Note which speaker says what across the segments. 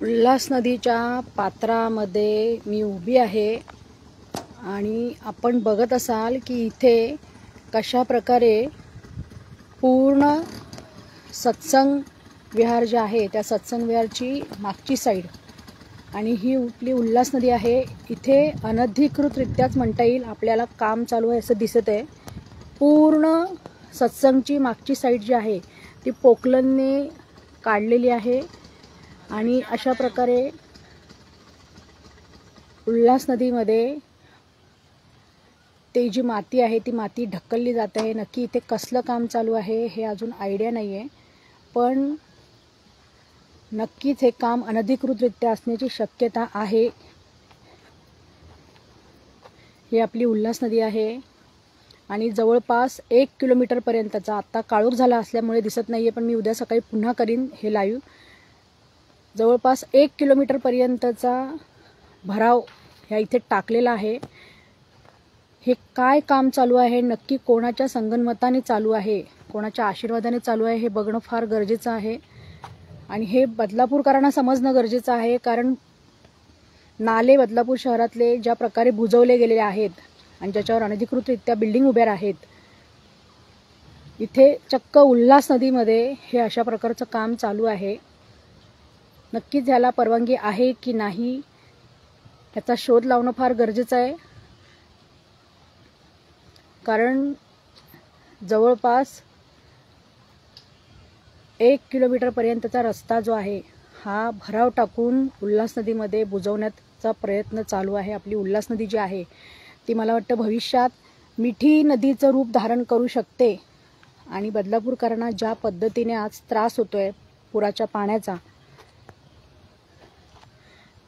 Speaker 1: उल्हास नदीच्या पात्रामध्ये मी उभी आहे आणि आपण बघत असाल की इथे कशा प्रकारे पूर्ण सत्संग विहार जे आहे त्या सत्संग विहारची मागची साईड आणि ही आपली उल्हास नदी आहे. इथे अनधिकृतरित्याच म्हणता येईल आपल्याला काम चालू आहे असं दिसत आहे. पूर्ण सत्संगची मागची साईड जी आहे ती पोकलनने काढलेली आहे आणि अशा प्रकारे उल्हास नदीमध्ये ते जी माती आहे ती माती ढकलली जात आहे. नक्की इथे कसलं काम चालू आहे हे अजून आयडिया नाही आहे, पण नक्कीच हे काम अनधिकृतरित्या असण्याची शक्यता आहे. ही आपली उल्हास नदी आहे आणि जवळपास 1 किलोमीटरपर्यंतचा, आत्ता काळोख झाला असल्यामुळे दिसत नाही आहे पण मी उद्या सकाळी पुन्हा करीन हे लाईव्ह, जवळपास 1 किलोमीटरपर्यंतचा भराव ह्या इथे टाकलेला आहे. हे काय काम चालू आहे, नक्की कोणाच्या संगनमताने चालू आहे, कोणाच्या आशीर्वादाने चालू आहे हे बघणं फार गरजेचं आहे. आणि हे बदलापूरकरांना समजणं गरजेचं आहे, कारण नाले बदलापूर शहरातले ज्या प्रकारे बुजवले गेलेले आहेत आणि ज्याच्यावर अनधिकृतरित्या बिल्डिंग उभ्या आहेत, इथे चक्क उल्हास नदीमध्ये हे अशा प्रकारचं काम चालू आहे. नक्कीच याला परवानगी आहे की नाही याचा शोध लावणं फार गरजेचं आहे, कारण जवळपास 1 किलोमीटरपर्यंतचा रस्ता जो आहे हा भराव टाकून उल्हास नदीमध्ये बुजवण्याचा प्रयत्न चालू आहे. आपली उल्हास नदी जी आहे ती मला वाटतं भविष्यात मिठी नदीचं रूप धारण करू शकते आणि बदलापूरकरांना ज्या पद्धतीने आज त्रास होतोय पुराच्या पाण्याचा,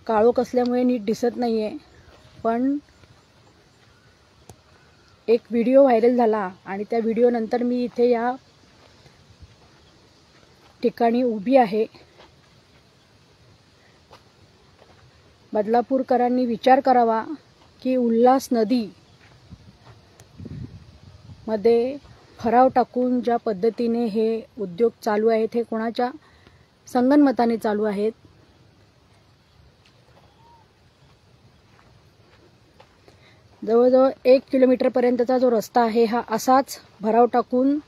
Speaker 1: काळोख असल्यामुळे नीट दिसत नाहीये, पण एक व्हिडिओ व्हायरल झाला आणि त्या व्हिडिओ नंतर मी इथे या ठिकाणी उभी आहे. बदलापूरकरांनी विचार करावा की उल्हास नदी मध्ये भराव टाकून ज्या पद्धतीने हे उद्योग चालू आहेत हे कोणाच्या संगनमताने चालू आहेत. जवळजवळ 1 किलोमीटरपर्यंतचा जो रस्ता आहे हा असाच भराव टाकून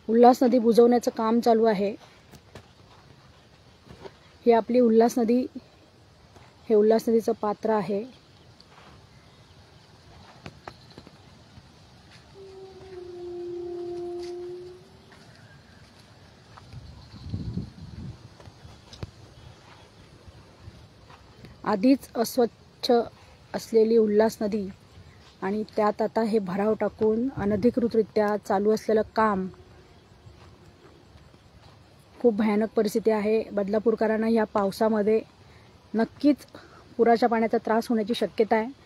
Speaker 1: उल्हास नदी बुजवण्याचं काम चालू आहे. ही आपली उल्हास नदी, हे उल्हास नदीचं पात्र आहे. आधीच अस्वच्छ असलेली उल्हास नदी आणि त्यात आता हे भराव टाकून अनधिकृतरित्या चालू असलेलं काम, खूप भयानक परिस्थिती आहे. बदलापूरकरांना या पावसामध्ये नक्कीच पुराच्या पाण्याचा त्रास होण्याची शक्यता आहे.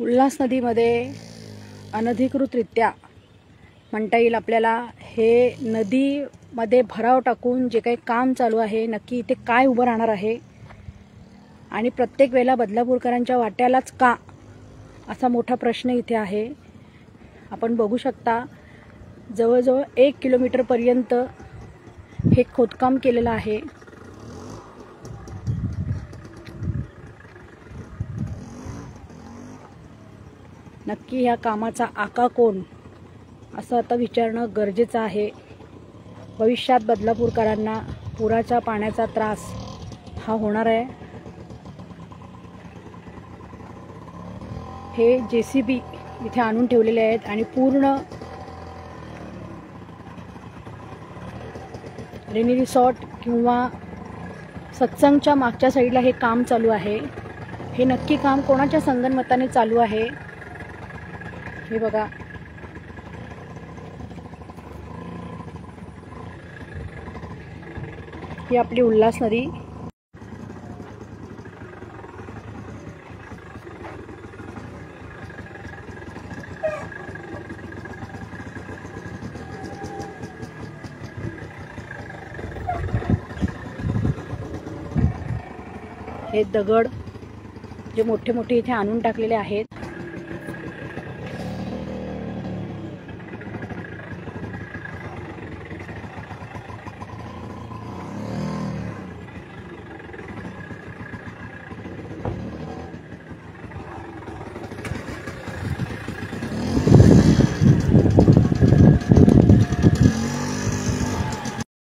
Speaker 1: उल्हास नदीमध्ये अनधिकृतरित्या म्हणता येईल आपल्याला, हे नदीमध्ये भराव टाकून जे काही काम चालू आहे, नक्की इथे काय उभं राहणार आहे आणि प्रत्येक वेळेला बदलापूरकरांच्या वाट्यालाच का, असा मोठा प्रश्न इथे आहे. आपण बघू शकता जवळजवळ 1 किलोमीटरपर्यंत हे खोदकाम केलेलं आहे. नक्की ह्या कामाचा आका कोण, असं आता विचारणं गरजेचं आहे. भविष्यात बदलापूरकरांना पुराच्या पाण्याचा त्रास हा होणार आहे. हे JCB इथे आणून ठेवलेले आहेत आणि पूर्ण रेनी रिसॉर्ट किंवा सत्संगच्या मागच्या साईडला हे काम चालू आहे. हे नक्की काम कोणाच्या संगनमताने चालू आहे हे बघा. ही आपली उल्हास नदी. हे दगड जे मोठे मोठे इथे आणून टाकलेले आहेत,